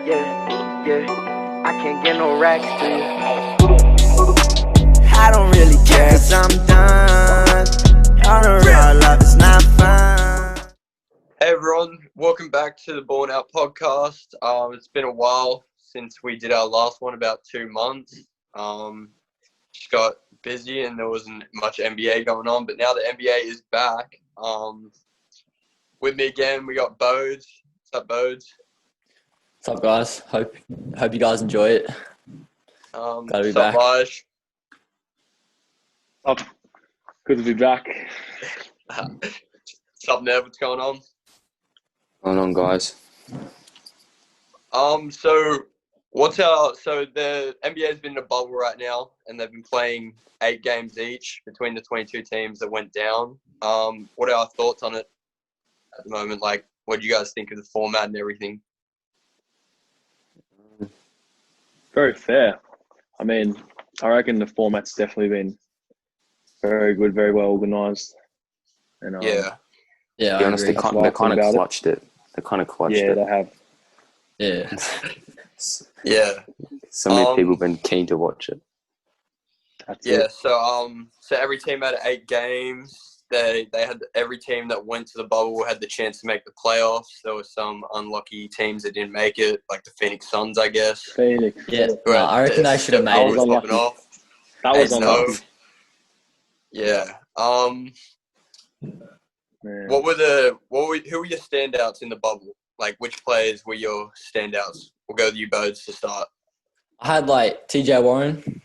Yeah, yeah. I can't get no racks to you. I don't really care, cause I'm done. Y'all know real love is not fun. Hey everyone, welcome back to the Ballin Out podcast. It's been a while since we did our last one, about 2 months. Just got busy and there wasn't much NBA going on, but now the NBA is back. With me again, we got Bodes. What's up, Bodes? What's up, guys? Hope you guys enjoy it. Glad to be what's up, back. Laj? Up. Good to be back. What's up, Nev? What's going on? Going on, guys? So the NBA has been in a bubble right now, and they've been playing 8 games each between the 22 teams that went down. What are our thoughts on it at the moment? Like, what do you guys think of the format and everything? Very fair. I mean, I reckon the format's definitely been very good, very well organised. And Yeah, Yeah, To be I honest, agree. they kind of clutched it. They kind of clutched yeah, it. they have. Yeah, yeah, So many people have been keen to watch it. That's yeah. it. So every team had 8 games. They had every team that went to the bubble had the chance to make the playoffs. There were some unlucky teams that didn't make it, like the Phoenix Suns, I guess. Phoenix. yeah. Who No, had I reckon they should have That made was it. unlucky. popping off. That was 8-0. unlucky. Yeah. Man. Who were your standouts in the bubble? Like, which players were your standouts? We'll go with you, Bodes, to start. I had like TJ Warren.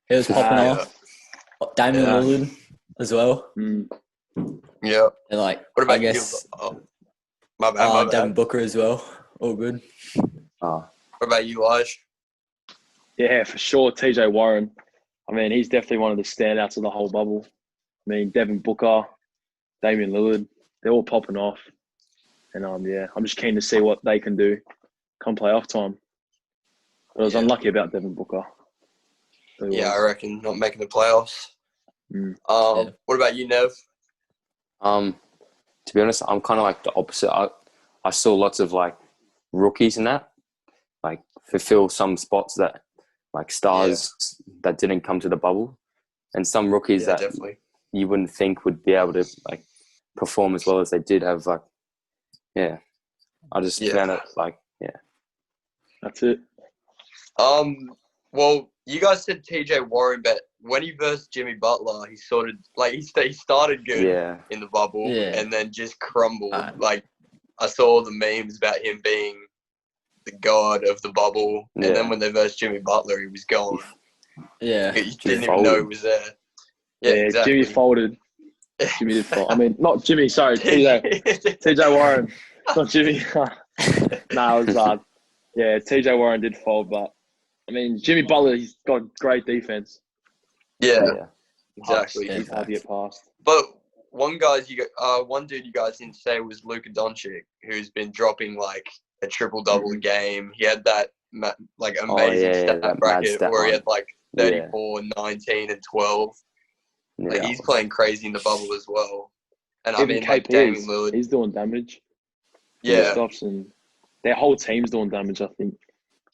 He was popping Yeah. off. Damian Yeah. Lillard as well. Mm. Yeah. And like, What about I guess you? Oh, my bad. Devin Booker as well. All good. Oh, What about you, Laj? Yeah, for sure. TJ Warren. I mean, he's definitely one of the standouts of the whole bubble. I mean, Devin Booker, Damian Lillard, they're all popping off. And I'm just keen to see what they can do come playoff time. But I was unlucky about Devin Booker. Yeah, I reckon not making the playoffs. Mm. What about you, Nev? to be honest, I'm kind of like the opposite. I saw lots of like rookies in that, like fulfill some spots that like stars that didn't come to the bubble, and some rookies that definitely you wouldn't think would be able to like perform as well as they did have. Like, yeah, I just found it like, That's it. Well, you guys said TJ Warren, but when he versed Jimmy Butler, he sort of like he started good in the bubble and then just crumbled. Like, I saw the memes about him being the god of the bubble, and then when they versed Jimmy Butler, he was gone. Yeah, he didn't even know he was there. Yeah, exactly. Jimmy folded. Jimmy did fold. I mean, not Jimmy. Sorry, TJ Warren, not Jimmy. Nah, it was hard. Yeah, TJ Warren did fold, but I mean, Jimmy Butler, he's got great defense. Yeah, exactly. He's hard to get past. But one dude you guys didn't say was Luka Doncic, who's been dropping like a triple-double a game. He had that like amazing stat bracket where he had like 34, 19, and 12. Like, he's playing crazy in the bubble as well. And even I mean, like, KP Damian Lillard, he's doing damage. Yeah. Stops, and their whole team's doing damage, I think.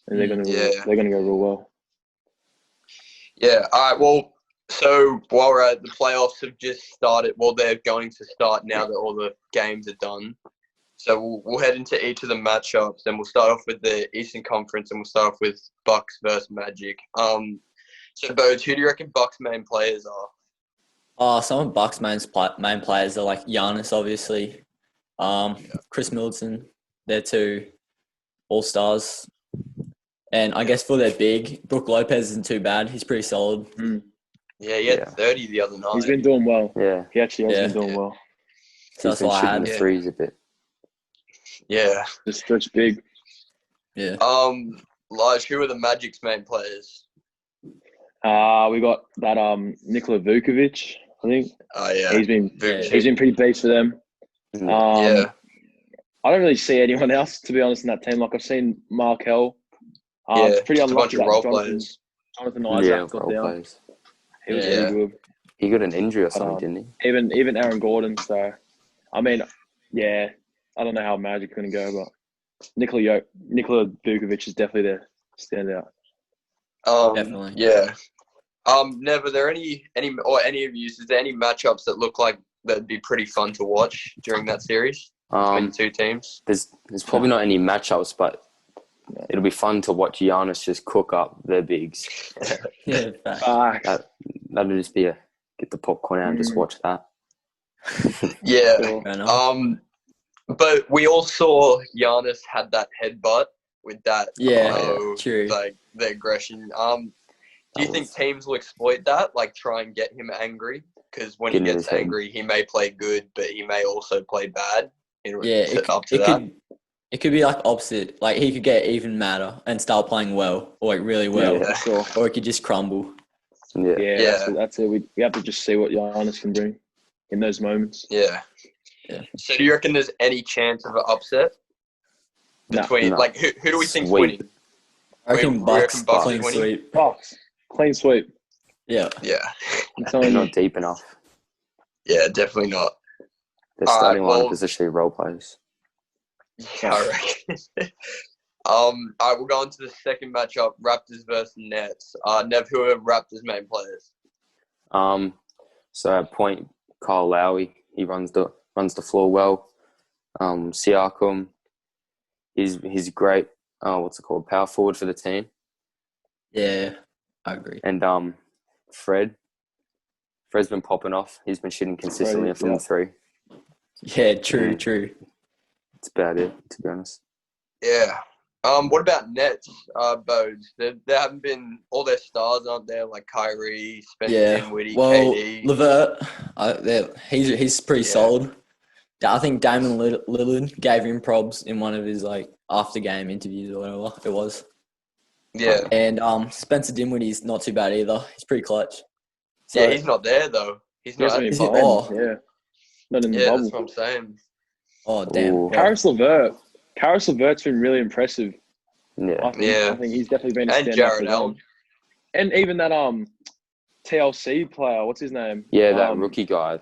And they're gonna go real well. Yeah. All right. Well, so while we're at the playoffs have just started. Well, they're going to start now that all the games are done. So we'll head into each of the matchups, and we'll start off with the Eastern Conference, and we'll start off with Bucks versus Magic. So Bodes, who do you reckon Bucks' main players are? Some of Bucks' main players are like Giannis, obviously. Chris Middleton, they're 2 all-stars. And I guess for their big, Brook Lopez isn't too bad. He's pretty solid. Mm. Yeah, he had 30 the other night. He's been doing well. Yeah. He actually has been doing well. So He's been shooting the threes a bit. Yeah. Just stretch big. Yeah. Laj, who are the Magic's main players? We got that Nikola Vukovic, I think. Oh yeah. He's been pretty beast for them. I don't really see anyone else, to be honest, in that team. Like, I've seen Markel. It's pretty unlucky that Jonathan Isaac got down. Players. He was pretty good. He got an injury or something, didn't he? Even Aaron Gordon. So, I mean, I don't know how Magic's going to go, but Nikola Vukovic is definitely their standout. Definitely. Yeah. Nev, are there any of you, is there any matchups that look like that'd be pretty fun to watch during that series between the two teams? There's probably not any matchups, but it'll be fun to watch Giannis just cook up their bigs. Yeah, fact. Facts. That'll just be get the popcorn out and just watch that. Yeah. Cool. Fair enough. But we all saw Giannis had that headbutt with that, True. like the aggression. Do you think teams will exploit that, like try and get him angry? Because when he gets angry, he may play good, but he may also play bad. It could be like opposite. Like he could get even madder and start playing well, or like really well, Yeah, sure. or it could just crumble. Yeah. That's it. We have to just see what Giannis can bring in those moments. Yeah. So do you reckon there's any chance of an upset between like who do we think's winning? I reckon Bucks clean winning? sweep. Bucks clean sweep. Yeah. They're not deep enough. Yeah, definitely not. They're starting line positionally role players. Yeah, I reckon. All right, we'll go on to the second matchup: Raptors versus Nets. Nev, who are Raptors' main players? So at point, Kyle Lowry, he runs the floor well. Siakam, he's great. Power forward for the team. Yeah, I agree. And Fred's been popping off. He's been shooting consistently from the three. Yeah, true. That's about it, to be honest. Yeah. What about Nets, Bodes? There haven't been all their stars, aren't there? Like Kyrie, Spencer Dinwiddie, KD. LeVert, he's pretty solid. I think Damon Lillard gave him probs in one of his like after game interviews or whatever it was. Yeah. And Spencer Dinwiddie's not too bad either. He's pretty clutch. So, yeah, he's not there though. He's not. Not in the bubble. That's what I'm saying. Oh damn. Ooh. Karis LeVert's been really impressive. Yeah. I think he's definitely been a and standout. Jared Allen. And even that TLC player, what's his name? Yeah, that rookie guy.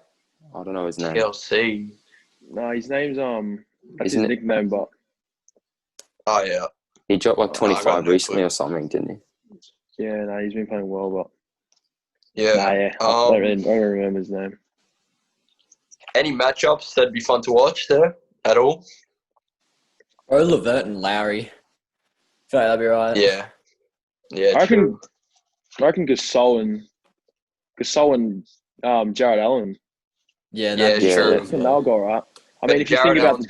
I don't know his name. TLC. No, his name's that's his nickname, but oh yeah. He dropped like 25 recently or something, didn't he? Yeah, no, he's been playing well, but yeah. I don't remember his name. Any matchups that'd be fun to watch there at all? Or LeVert and Lowry. I feel like that'd be right. Yeah. Yeah, I reckon Gasol and Jared Allen. Yeah, true. I think they'll go all right. I mean, if you think about the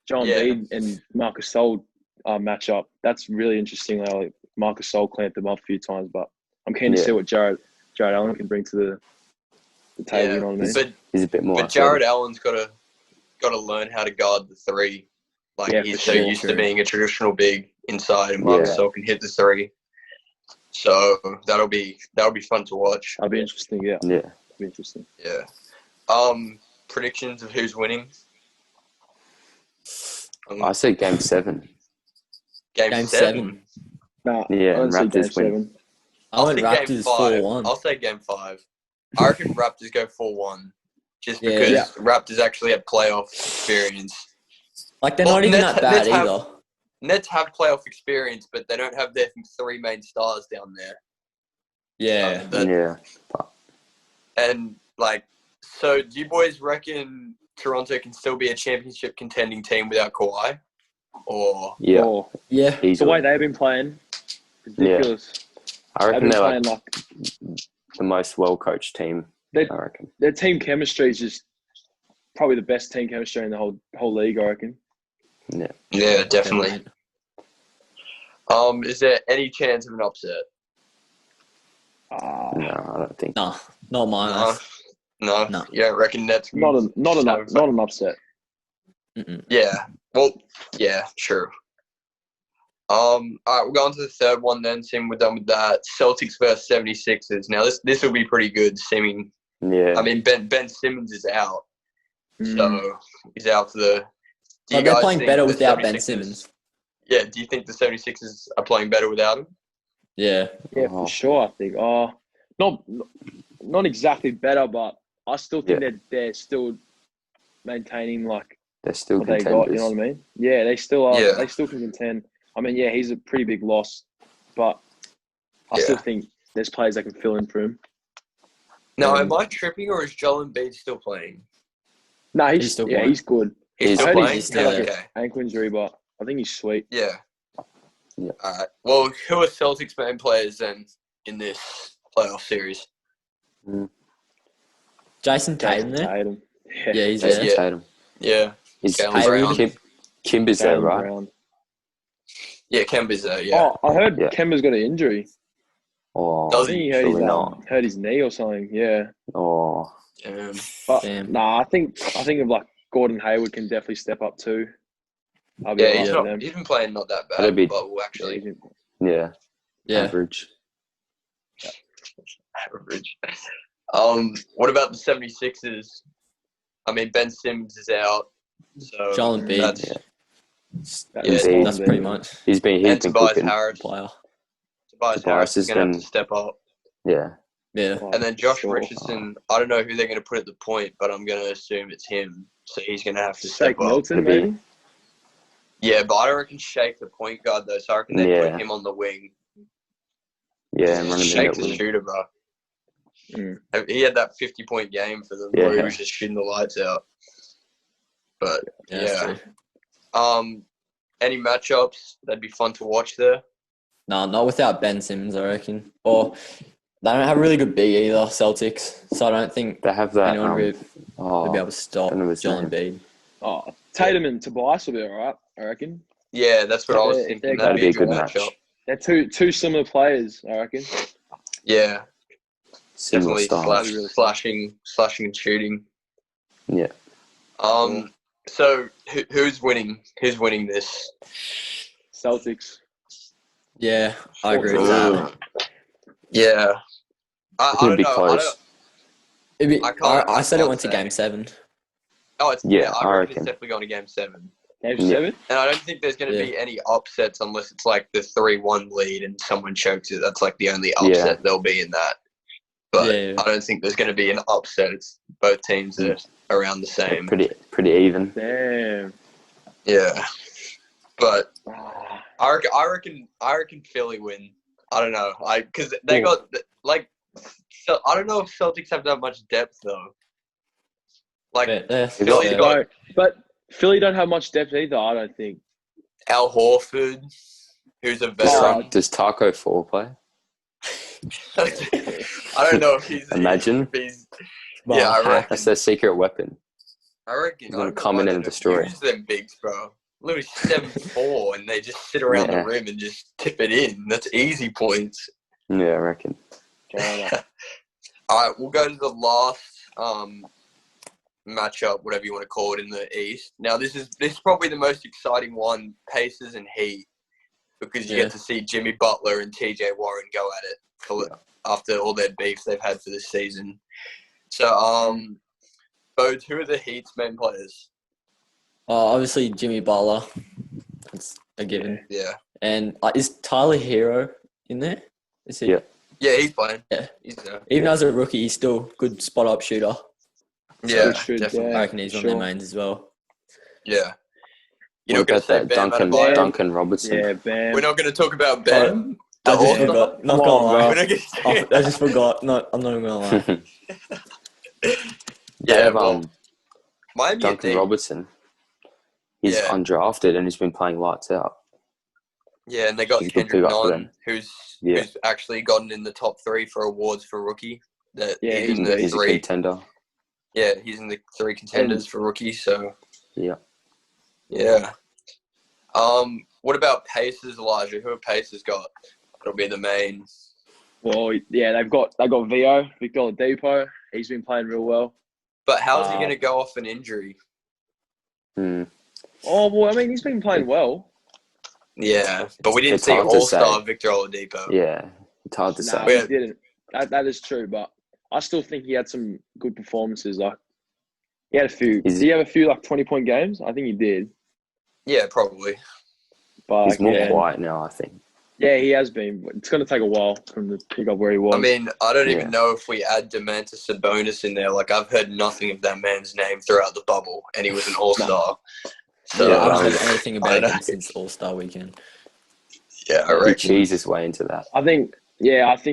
Joel Embiid and Marcus Gasol matchup, that's really interesting. Like Marcus Gasol clamped them up a few times, but I'm keen to see what Jared Allen can bring to the table. You know what I mean? But he's a bit more. But Jared Allen's got to learn how to guard the three. Like he's so used to being a traditional big inside, and Marcus Gasol can hit the three. So that'll be fun to watch. That'll be interesting. Yeah. Yeah. Be interesting. Yeah. Predictions of who's winning? I say Game 7. Game 7. No, yeah, Raptors win. I went Raptors 4-1. I'll say Game 5. I reckon Raptors go 4-1, just because Raptors actually have playoff experience. Like they're not even that bad either. Nets have playoff experience, but they don't have their three main stars down there. Yeah. And so do you boys reckon Toronto can still be a championship contending team without Kawhi? Or yeah, the way they've been playing is ridiculous. I reckon they're like the most well-coached team. I reckon their team chemistry is just probably the best team chemistry in the whole league. I reckon. Yeah, definitely. Is there any chance of an upset? No, I don't think. No, not mine. No. You don't reckon Nets? Not an upset. Mm-mm. Yeah. Well, yeah, true. All right, we'll go on to the third one then. Seeing we're done with that. Celtics versus 76ers. Now, this will be pretty good, seeming. Yeah. I mean, Ben Simmons is out. So, he's out for the... But they're playing better without Ben Simmons. Yeah, do you think the 76ers are playing better without him? Yeah. Yeah, for sure, I think. Not exactly better, but I still think they're still maintaining, like, They're still what they contenders. got. You know what I mean? Yeah, they still are. Yeah. They still can contend. I mean, yeah, he's a pretty big loss, but I Yeah. still think there's players that can fill in for him. Now, And- am I tripping or is Joel Embiid still playing? No, He's still playing. he's good. He's He's still I heard playing? he's still had like there. Okay. an ankle injury, but I think he's sweet. Yeah. Yeah. All right. Well, who are Celtics main players then in this playoff series? Jason Tatum there. Tatum. Yeah, he's Jason there. Yeah. Tatum. Yeah. Is Jalen Hayward. Brown. Kimber's there, Jaylen right? Brown. Yeah, Kemba's there, yeah. Oh, I heard Yeah. Kemba's got an injury. Oh, Does I think he? he hurt surely not. his knee or something. Yeah, Oh, but Damn. nah, I think of like Gordon Hayward can definitely step up too. I'll be Yeah, alright he's with not. them. He's been playing not that bad. That'd be- But actually, yeah. Yeah. Average. average. What about the 76ers? I mean, Ben Simmons is out, so Joel Embiid. that's Yeah. That's Embiid. That's pretty much He's been and Tobias cooking. Harris. player. Tobias Tobias Harris is has going to have been- to step up. Yeah. Yeah. And then Josh Sure. Richardson, I don't know who they're going to put at the point, but I'm going to assume it's him. So he's going to have to Shake step up. Milton, Could be. maybe. Yeah, but I don't reckon Shake the point guard, though. So I reckon they Yeah. put him on the wing. Yeah, and running the Shake's a network. shooter, bro. Mm. He had that 50-point game for them Yeah. where he was just shooting the lights out. But, Yeah. That's yeah. true. Any matchups that'd be fun to watch there? No, not without Ben Simmons, I reckon. Or they don't have a really good big either, Celtics. So I don't think They have that. anyone will Oh, be able to stop don't know his Joel name. Embiid. Oh, Tatum and Tobias will be alright, I reckon. Yeah, that's what I was Yeah, thinking. that'd That'd be a good matchup. They're two similar players, I reckon. Yeah, similar definitely styles. slashing and shooting. Yeah. So who's winning? Who's winning this? Celtics. Yeah, I agree with Ooh. that. Yeah, I It's gonna don't be know. close. I said it can't went to say. game 7. Oh, it's Yeah, I I reckon it's reckon. definitely going to game 7. Game Yeah. 7? And I don't think there's going to be any upsets unless it's like the 3-1 lead and someone chokes it. That's like the only upset there'll be in that. But Yeah. I don't think there's going to be an upset. It's both teams are around the same. Pretty even. Damn. Yeah, but Ah, I reckon Philly win. I don't know. Because they got like. So I don't know if Celtics have that much depth though. Like Philly Yeah. got no, but Philly don't have much depth either, I don't think. Al Horford, who's a veteran. Does Taco 4 play? I don't know if he's. Imagine. If he's yeah, I reckon. That's their secret weapon. I reckon. He's gonna I don't know come why in they and don't destroy. Use them bigs, bro. Literally 7'4", and they just sit around Yeah. the rim and just tip it in. That's easy points. Yeah, I reckon. Fair enough. All right, we'll go to the last matchup, whatever you want to call it, in the East. Now, this is probably the most exciting one, Pacers and Heat, because you get to see Jimmy Butler and TJ Warren go at it after all their beefs they've had for this season. So, Bode, who are the Heat's main players? Obviously, Jimmy Butler. That's a given. Yeah. And is Tyler Hero in there? Is he? Yeah. Yeah, he's playing. Yeah. He's there. Even as a rookie, he's still good spot-up shooter. Yeah, Good shoot, definitely. I reckon he's on their mains as well. Yeah. You're What not going about to say that Bam Duncan Adebayo? Duncan Robertson? Yeah, Bam. We're not going to talk about Bam. I just All-Star? forgot. Not Come gonna on, lie. We're not gonna say I just forgot. No, I'm not even gonna lie. They Yeah, have, well, Miami Duncan Heat. Robertson. He's Yeah. undrafted and he's been playing lights out. Yeah, and they got He's a good Kendrick pick up for Nunn, them. who's Yeah. actually gotten in the top 3 for awards for rookie. That Yeah, he's in the He's a 3. contender. Yeah, he's in the 3 contenders for rookie. So Yeah. yeah. What about Pacers, Elijah? Who have Pacers got? It'll be the main. Well, yeah, they've got Vio, Victor Oladipo. He's been playing real well. But how's he going to go off an injury? Hmm. Oh, well, I mean, he's been playing well. Yeah, but we didn't It's see hard to All-Star say. Victor Oladipo. Yeah. It's hard to No, say. Yeah. he didn't. That is true, but I still think he had some good performances. Like, he had a few. Did he have a few, like, 20-point games? I think he did. Yeah, probably. But He's more yeah. quiet now, I think. Yeah, he has been. It's going to take a while from the pick up where he was. I mean, I don't even Yeah. know if we add Demantis Sabonis in there. Like, I've heard nothing of that man's name throughout the bubble, and he was an all-star. So, Yeah, I that haven't was- heard anything I about don't him know. since All Star Weekend. Yeah, I He reckon. cheesed his way into that. I think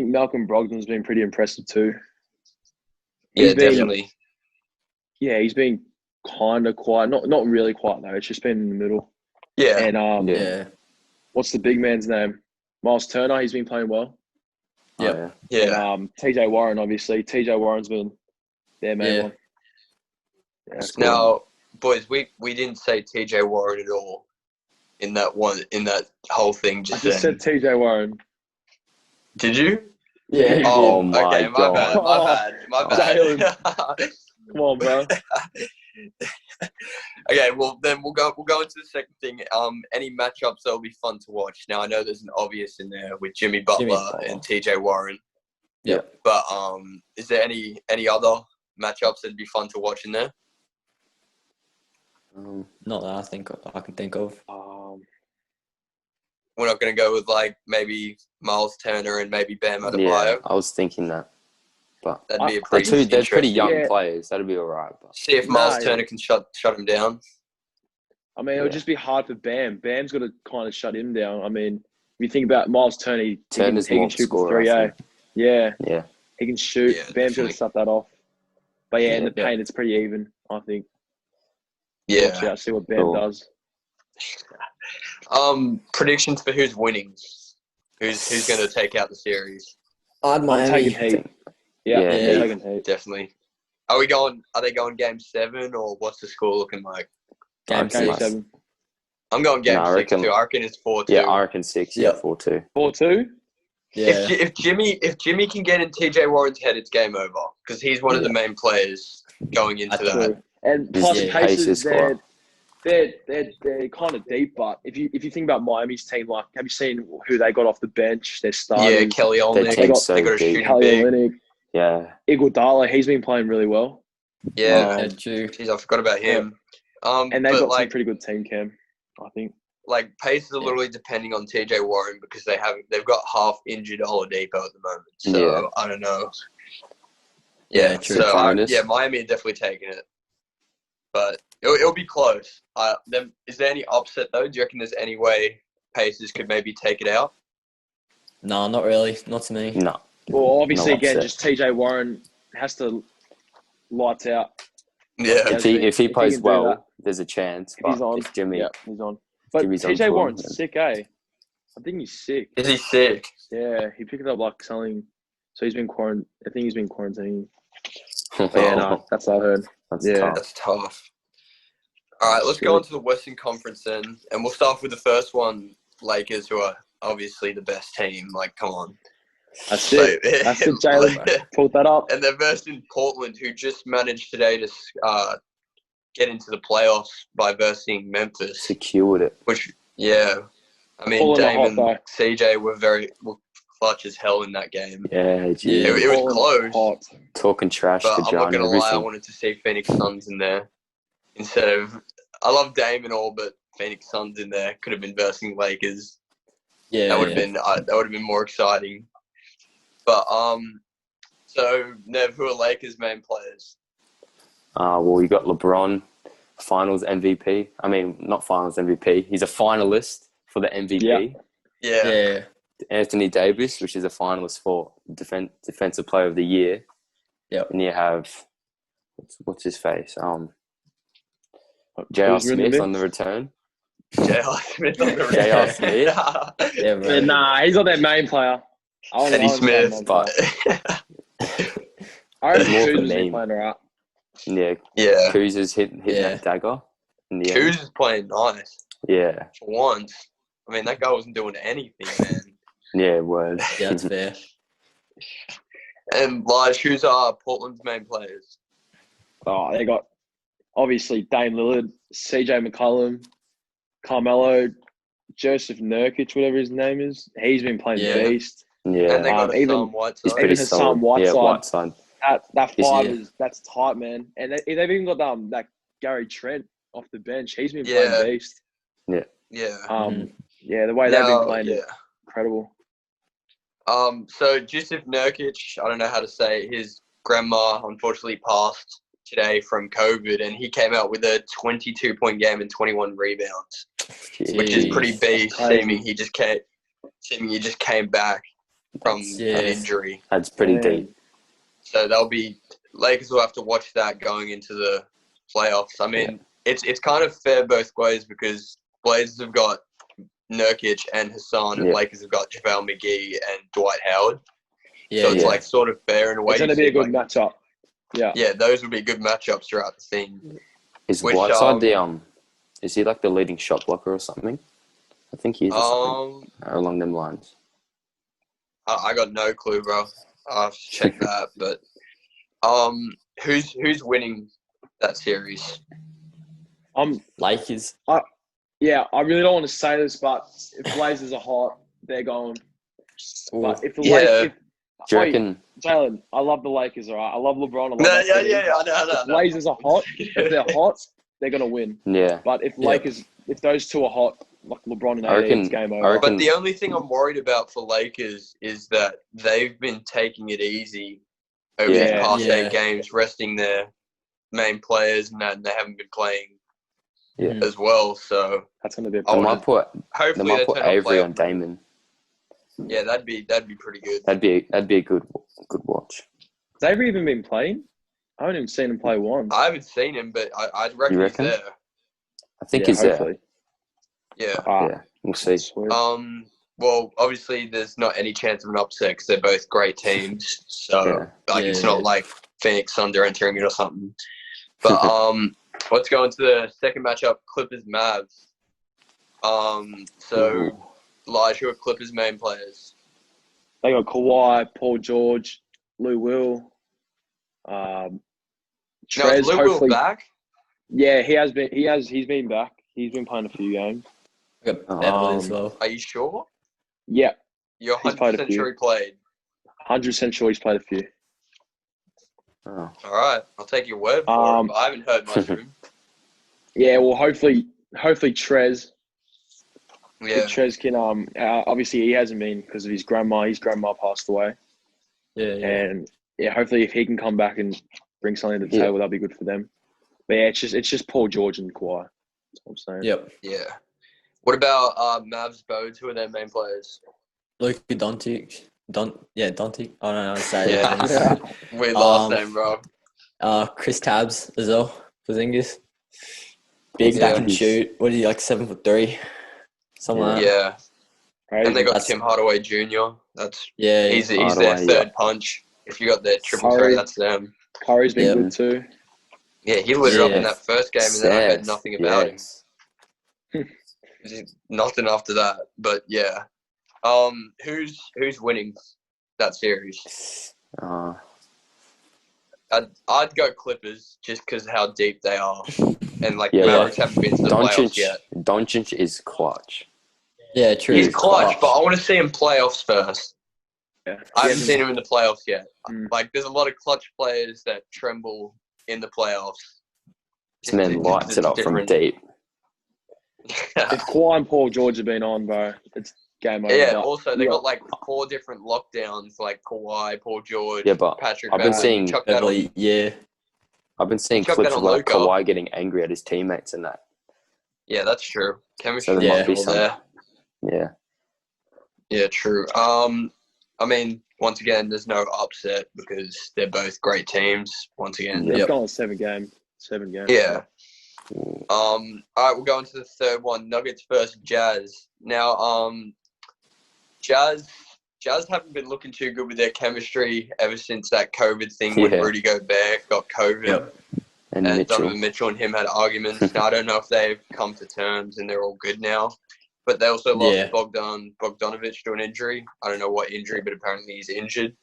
Malcolm Brogdon's been pretty impressive too. Yeah, He's been, definitely. Yeah, he's been kind of quiet. Not really quiet though. It's just been in the middle. Yeah. And Yeah. Yeah. what's the big man's name? Miles Turner. He's been playing well. Oh, Yep. yeah. Yeah. And TJ Warren, obviously. TJ Warren's been their main Yeah. one. Yeah, that's cool. Now, boys, we didn't say TJ Warren at all in that whole thing I just just then. said TJ Warren. Did you? Yeah, you Oh, did. my okay. My bad. God. My bad. Come on, bro. Okay, well then we'll go into the second thing. Any matchups that'll be fun to watch. Now I know there's an obvious in there with Jimmy Butler Butler. and TJ Warren. Yep. But is there any other matchups that'd be fun to watch in there? Not that I can think of. We're not going to go with like maybe Miles Turner and maybe Bam Yeah, Adebayo. I was thinking that. But That'd be a they're pretty they're pretty interesting. young Yeah. players. That'd be all right. But See if Miles Nah, Turner can shut him down. I mean, it would Yeah. just be hard for Bam. Bam's got to kind of shut him down. I mean, if you think about Miles Turner, he Turner's can more of a shoot the scorer, I 3A. think. Yeah, Yeah. he can shoot. Yeah, Bam's got definitely. to shut that off. But yeah, in the Yeah. paint, it's pretty even, I think. Yeah. Watch out, see what Bam Cool. does. Predictions for who's winning. Who's going to take out the series? I'd I'm taking Heat. Yeah, Yeah, I'm Heat. taking Heat. Definitely. Are they going game 7 or what's the score looking like? Game Okay. Game 6. 7. I'm going game No, I 6 reckon- too. I reckon it's 4-2. Yeah, I reckon 6. Yeah, Yep. 4-2. 4-2? Yeah. If Jimmy can get in TJ Warren's head, it's game over because he's one of the main players going into That's that. True. And He's plus, the Pacers, Pacers scorer. they're kind of deep. But if you think about Miami's team, like, have you seen who they got off the bench? Their starters. Yeah, Kelly Their Olynyk. team's so They got a deep. shooting Kelly big. Olynyk, Yeah. Iguodala. He's been playing really well. Yeah, Yeah, true. jeez, I forgot about him. And they've but got some like pretty good team cam, I think. Pacers are Yeah. literally depending on TJ Warren because they've got half injured Oladipo at the moment. So Yeah. I don't know. Yeah, true. So bonus. Miami are definitely taking it, but it'll be close. Is there any upset though? Do you reckon there's any way Pacers could maybe take it out? No, not really. Not to me. No. Well, obviously, No again, upset. just TJ Warren has to lights out. Yeah, Yeah. If he If he plays can do well, that. there's a chance. If But he's on, if Jimmy, yeah, he's on. But Jimmy's on TJ form, Warren's then- sick, eh? I think he's sick. is he sick? Yeah, he picked it up like something. So he's been I think he's been quarantining. that's But yeah, no, that's what I heard. Yeah. tough. That's tough. All right, let's go on to the Western Conference then, and we'll start with the first one. Lakers, who are obviously the best team. Like, come on. That's it. That's it, Jalen. Pulled that up. And they're versing Portland, who just managed today to get into the playoffs by versing Memphis. Secured it. Which, yeah, I mean, Pulling the Dame hot and though. CJ were clutch as hell in that game. Yeah, gee. Yeah. It was Pulling close, hot. Talking trash but to I'm John not and gonna lie. I everything. wanted to see Phoenix Suns in there instead of. I love Dame and all, but Phoenix Suns in there could have been versing Lakers. Yeah. That would have been more exciting. But so Nev, who are Lakers' main players? Well, you got LeBron, Finals MVP. I mean, not Finals MVP. He's a finalist for the MVP. Yeah. Yeah. Anthony Davis, which is a finalist for Defensive Player of the Year. Yep. And you have what's his face? J.R. Who's really Smith on mixed? the return. J.R. Smith on the J.R. Smith. Yeah, bro. Nah, he's not their main player. Eddie Smith, but I reckon More of a Kuzma's been meme. playing alright. Yeah, yeah, Kuz is hitting Yeah. that dagger in the end. Kuz is playing nice Yeah, for once. I mean, that guy wasn't doing anything, man. yeah, word. Yeah, that's fair. And Lige, who's are Portland's main players? Oh, they got obviously Dame Lillard, CJ McCollum, Carmelo, Joseph Nurkic, whatever his name is. He's been playing Yeah. beast. Yeah, And they got even- Hassan Whiteside. he's pretty even Hassan solid. Whiteside. Yeah, Whiteside. That Is five he? that's tight, man. And they've even got that Gary Trent off the bench. He's been Yeah. playing beast. Yeah. Yeah, the way they've been playing yeah. it. incredible. So Jusuf Nurkic, I don't know how to say it, his grandma unfortunately passed today from COVID, and he came out with a 22-point game and 21 rebounds, which is pretty Jeez. beast. Crazy. Seeming he just came back from an Yes. injury. That's pretty Man. deep. So Lakers will have to watch that going into the playoffs. I mean, it's kind of fair both ways because Blazers have got Nurkic and Hassan, and Yeah. Lakers have got JaVale McGee and Dwight Howard. Yeah, So it's yeah. like sort of fair in a way. It's going to You be a see, good matchup. Yeah. Yeah, those would be good matchups throughout the thing. Is Which, Whiteside is he like the leading shot blocker or something? I think he is or something along them lines. I got no clue, bro. I'll have to check that. But who's winning that series? Lakers. Yeah, I really don't want to say this, but if Blazers are hot, they're going. But if the Yeah. Lakers, Do you reckon? Jalen, I love the Lakers, all right? I love LeBron. I love No, that yeah, team. I know. If Blazers are hot, if they're hot, they're going to win. Yeah. But if Yeah. Lakers, if those two are hot, like LeBron and I AD, reckon- it's game I over. reckon- But the only thing I'm worried about for Lakers is that they've been taking it easy over these Yeah. past Yeah. 8 games, resting their main players, and they haven't been playing Mhm. as well. So That's going to be a I They problem. might put hopefully they turn up Avery playoff. on Damon. Yeah, that'd be pretty good. That'd be a good watch. Has Avery even been playing? I haven't even seen him play once. I haven't seen him, but I reckon, You he's reckon? there. I think Yeah, he's there. hopefully. Yeah. Yeah, we'll see. Sweet. Well, obviously, there's not any chance of an upset because they're both great teams. So, it's Yeah. not like Phoenix Thunder entering it or something. But let's go into the second matchup: Clippers Mavs. So, Lige, who are Clippers main players? They got Kawhi, Paul George, Lou Will. Now, Trez, is Lou Will hopefully. back? Yeah, he has been. He's been back. He's been playing a few games. I got Beverly as well. Are you sure? Yeah, You're He's played a 100% few. sure he played. 100% sure he's played a few. Oh. All right, I'll take your word for it. But I haven't heard much of him. Yeah, well, hopefully Trez. Yeah, Trez can. Obviously he hasn't been because of his grandma. His grandma passed away, Yeah, yeah. and hopefully if he can come back and bring something to the Yeah. table, that'd be good for them. But yeah, it's just Paul George and Kawhi. That's what I'm saying. Yep. yeah. What about Mavs Bodes? Who are their main players? Luka Doncic. Doncic. I don't know how to say Yeah. it. Weird last Um, name, bro. Chris Tabbs as well for Zingis. Big Yeah. that can shoot. What is he, like 7'3"? Something like that. Yeah, Crazy. and they got That's- Tim Hardaway Jr. That's Yeah, he's Hardaway, their third yeah. punch. If you got their triple Curry. threat, that's them. Curry's been Yeah. good too. Yeah, he lit it up in Yeah. that first game, and then I heard Yes, nothing about him. yes. Nothing after that. But yeah, who's winning that series? I'd go Clippers just because how deep they are, and like Yeah, Mavericks haven't been to the playoffs yet. Doncic is clutch. Yeah, true. He's clutch, but I want to see him playoffs first. Yeah. I haven't seen him in the playoffs yet. Mm. Like, there's a lot of clutch players that tremble in the playoffs. This man lights it up from different. deep. If Kawhi and Paul George have been on, bro, it's game over. Yeah, But also, they yeah. got like 4 different lockdowns, like Kawhi, Paul George, Yeah, but Patrick I've been Beverley. seeing Chuck that on- Beverly, yeah. I've been seeing Chuck clips that of on like Luka. Kawhi getting angry at his teammates and that. Yeah, that's true. Chemistry So there might is be all some- there. Yeah. Yeah, true. I mean, once again, there's no upset because they're both great teams. Once again, It's Yep. going 7 games. 7 games. yeah. All right, we'll go into the third one. Nuggets versus Jazz. Now, Jazz haven't been looking too good with their chemistry ever since that COVID thing when Yeah. Rudy Gobert got COVID. Yep. And And Mitchell. Donovan Mitchell and him had arguments. Now, I don't know if they've come to terms and they're all good now. But they also lost Yeah. Bogdanovic to an injury. I don't know what injury, but apparently he's injured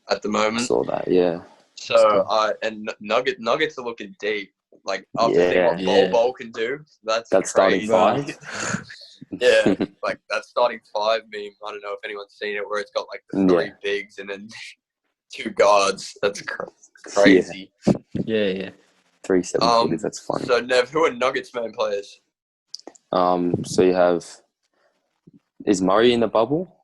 at the I moment. saw that, yeah. So, and Nuggets are looking deep. Like, after seeing what Yeah. Bol can do, that's starting crazy. five. Yeah, like that starting 5 meme. I don't know if anyone's seen it, where it's got like the 3 bigs and then 2 guards. That's crazy. Yeah, yeah. 3 7 that's funny. So, Nev, who are Nuggets main players? So you have, is Murray in the bubble?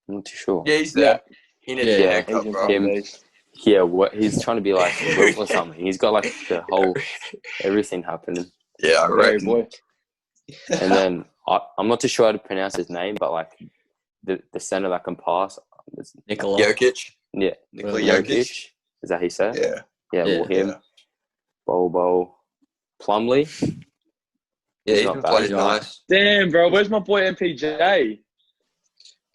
I'm not too sure. Yeah, he's there. He needs a Yeah. haircut, He's been bro. playing Him. beast. Yeah, what he's trying to be like Wilt or something. He's got like the whole everything happening. Yeah, I Very reckon. boy. And then I'm not too sure how to pronounce his name, but like the center that can pass. Nicola. Jokic. Yeah, Nikola Jokic. Jokic. Is that how he said? Yeah. Yeah, Yeah. well, him, Yeah. Bobo, Plumlee. Yeah, he's not been bad. playing He's all right. nice. Damn, bro. Where's my boy MPJ?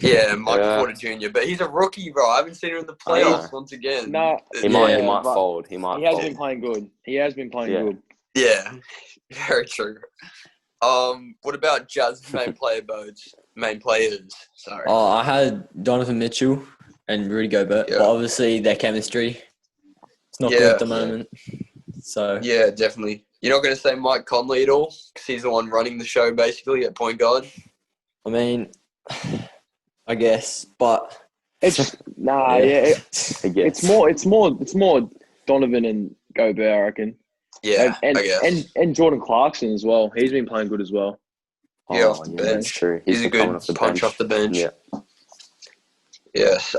Yeah, Michael Yeah. Porter Jr., but he's a rookie, bro. I haven't seen him in the I know. playoffs once again. Nah, He might Yeah, but fold. He might He has fold. been playing good. He has been playing Yeah. good. Yeah, very true. What about Jazz's main players? Sorry. Oh, I had Donovan Mitchell and Rudy Gobert, Yeah. but obviously their chemistry, it's not good Yeah. at the moment. So Yeah, definitely. You're not going to say Mike Conley at all? Because he's the one running the show, basically, at point guard. I mean, I guess, but It's nah, Yeah. yeah. I guess. It's more Donovan and Gobert, I reckon. Yeah, and, I guess. and Jordan Clarkson as well. He's been playing good as well. Yeah, off the yeah, bench. that's true. He's a been good coming off the punch bench. off the bench. Yeah. Yes.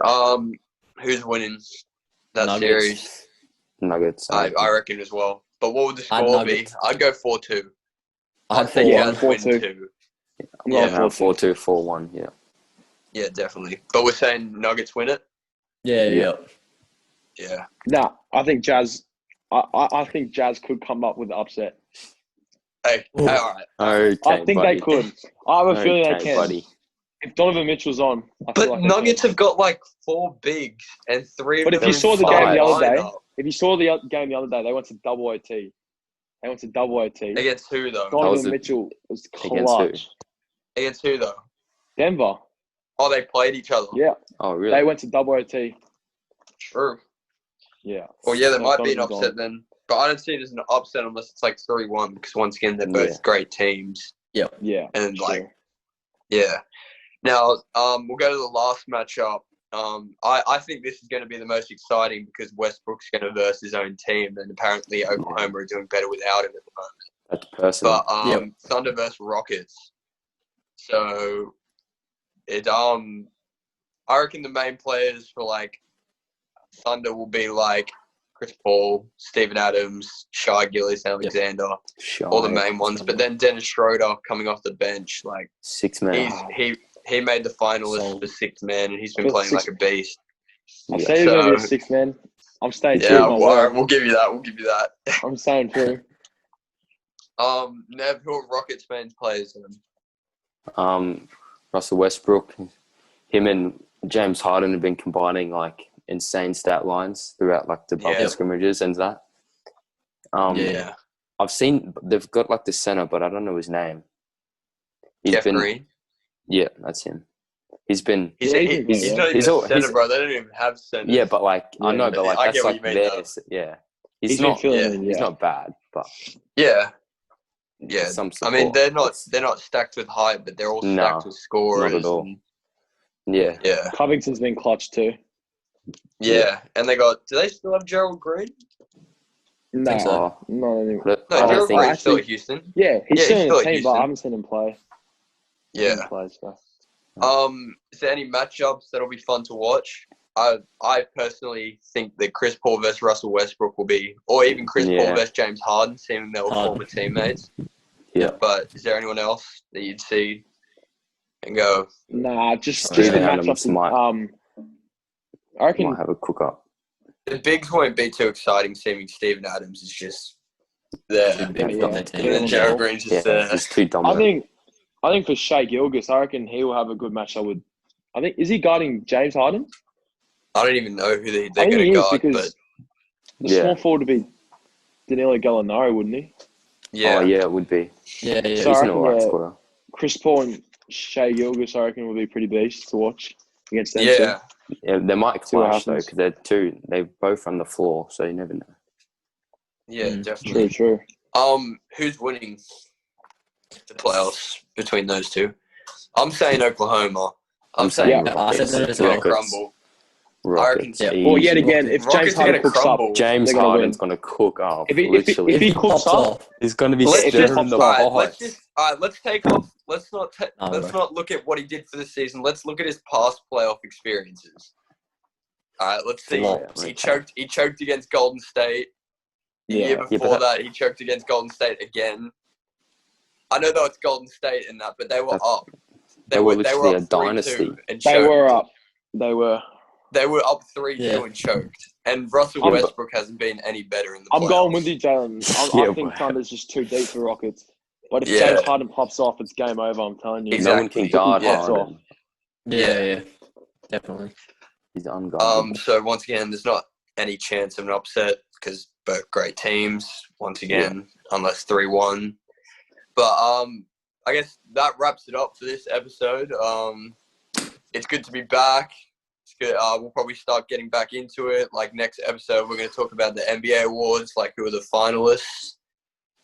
Who's winning that Nuggets. series? Nuggets. I reckon as well. But what would the I'd score be? Nuggets. I'd go 4-2. I had I'd say 4-1. Jazz win 4-2. 2. I'm going Yeah. 4-2. 4-2, 4-1. Yeah. Yeah, definitely. But we're saying Nuggets win it? Yeah, Yeah. Yeah. Nah, I think Jazz. I think Jazz could come up with the upset. Hey, Ooh. all right. Okay, I think buddy. they could. I have a feeling they Okay, can. buddy. If Donovan Mitchell's on, I feel But like they Nuggets can. have got like 4 bigs and 3 of But if them you are saw the game starting the other day, lineup. if you saw the game the other day, they went to double OT. They went to double OT. Against who, though? Donovan the- Mitchell was Against clutch. Against who, though? Denver. Oh, they played each other. Yeah, Oh, really? they went to double OT. True. Yeah. Well, yeah, there So might be an Donovan's upset on. then. But I don't see it as an upset unless it's like 3-1 because once again, they're both Yeah. great teams. Yeah. And sure. like, yeah. Now, we'll go to the last matchup. I think this is going to be the most exciting because Westbrook's going to verse his own team, and apparently Oklahoma are doing better without him at the moment. That's personal. But Thunder versus Rockets. So I reckon the main players for like Thunder will be like Chris Paul, Steven Adams, Shai Gilgeous-Alexander, all the main ones. But then Dennis Schroeder coming off the bench, like 6 man. he made the finalists Solid. for 6th man, and he's been For playing six- like a beast. I Yeah. say he's going to be a So- 6 man. I'm staying true Yeah, to my well, word. we'll give you that. I'm staying true. Nev, who are Rockets fans players then? Russell Westbrook, him and James Harden have been combining like insane stat lines throughout like the bubble Yeah. scrimmages and that. Yeah. I've seen they've got like the center, but I don't know his name. Jeff Green. Yeah, that's him. He's been He's Yeah, not he's even all- a center, he's- bro. They don't even have centers. yeah, but like I Yeah, know, but like I that's get what like you mean, theirs. Yeah, he's He's been not. feeling yeah, it, He's yeah. not bad, but Yeah. Yeah. some I mean, support. they're not stacked with height, but they're all No, stacked with scorers. not at all. and- Yeah, yeah. Covington's been clutch too. Yeah. And they got, do they still have Gerald Green? No, Think so. not anymore. No, Oh, Gerald think- Green's still at actually- Houston. Yeah, he's Yeah, still he's in still the at team, but I Houston. haven't seen him play. Yeah. Play, so. Is there any matchups that'll be fun to watch? I personally think that Chris Paul versus Russell Westbrook will be, or even Chris Paul Yeah. versus James Harden, seeing they were Harden. former teammates. yeah. But is there anyone else that you'd see and go, Nah, just Steven the Adams matchup. might- I reckon. Might have a cook up. the bigs won't be too exciting, seeing Steven Adams is just there. Too big Yeah. on their And team. then Gerald Green's Yeah, just there. he's too I dominant. think for Shai Gilgeous, I reckon he will have a good matchup with. I think is he guarding James Harden? I don't even know who they're I think going to he is guard, but because the Yeah. small forward would be Danilo Gallinari, wouldn't he? yeah. Oh yeah, it would be. Yeah, yeah. So He's I an reckon, alright yeah, scorer. Chris Paul and Shai Gilgeous, I reckon, will be pretty beast to watch against them. Yeah. Yeah, they might See what clash though happens. because they both run the floor, so you never know. Yeah, Mm. definitely. True. Who's winning the playoffs between those two? I'm saying Oklahoma. I'm saying saying Yeah, I said that as well. crumble. Rockets. I reckon- Well, easy. yet again, if Rockets James are Harden gonna cooks crumble. up, James they're gonna Harden's win. going to cook up. If he literally. pops Pops up, off. He's going to be Let's just stirring the hop Alright, pot. All right, let's take off. Let's not bro. not look at what he did for the season. Let's look at his past playoff experiences. All right, let's see. Flops. He choked against Golden State. The year Yeah, before that, he choked against Golden State again. I know though it's Golden State in that, but they were up. They were literally up a dynasty. 3-2 and they choked. were up. They were. They were up 3-2 Yeah. and choked. And Russell I'm- Westbrook hasn't been any better in the playoffs. I'm going with you, Jalen. Yeah, I think wow. Thunder's just too deep for Rockets. But if Yeah. James Harden pops off, it's game over. I'm telling you. Exactly. No one can guard Yeah. Harden. Yeah, definitely. He's unguardable. So once again, there's not any chance of an upset because both great teams. Once again, unless 3-1. But I guess that wraps it up for this episode. It's good to be back. It's good. We'll probably start getting back into it. Like next episode, we're going to talk about the NBA awards, like who are the finalists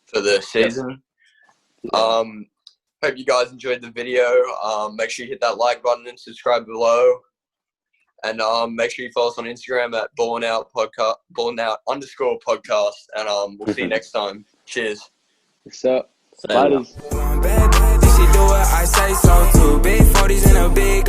for the season. Hope you guys enjoyed the video. Make sure you hit that like button and subscribe below. And make sure you follow us on Instagram at Ballin Out _podcast. And we'll see you next time. Cheers. What's up? So, Laters. She do it, I say so too. Big 40s in a big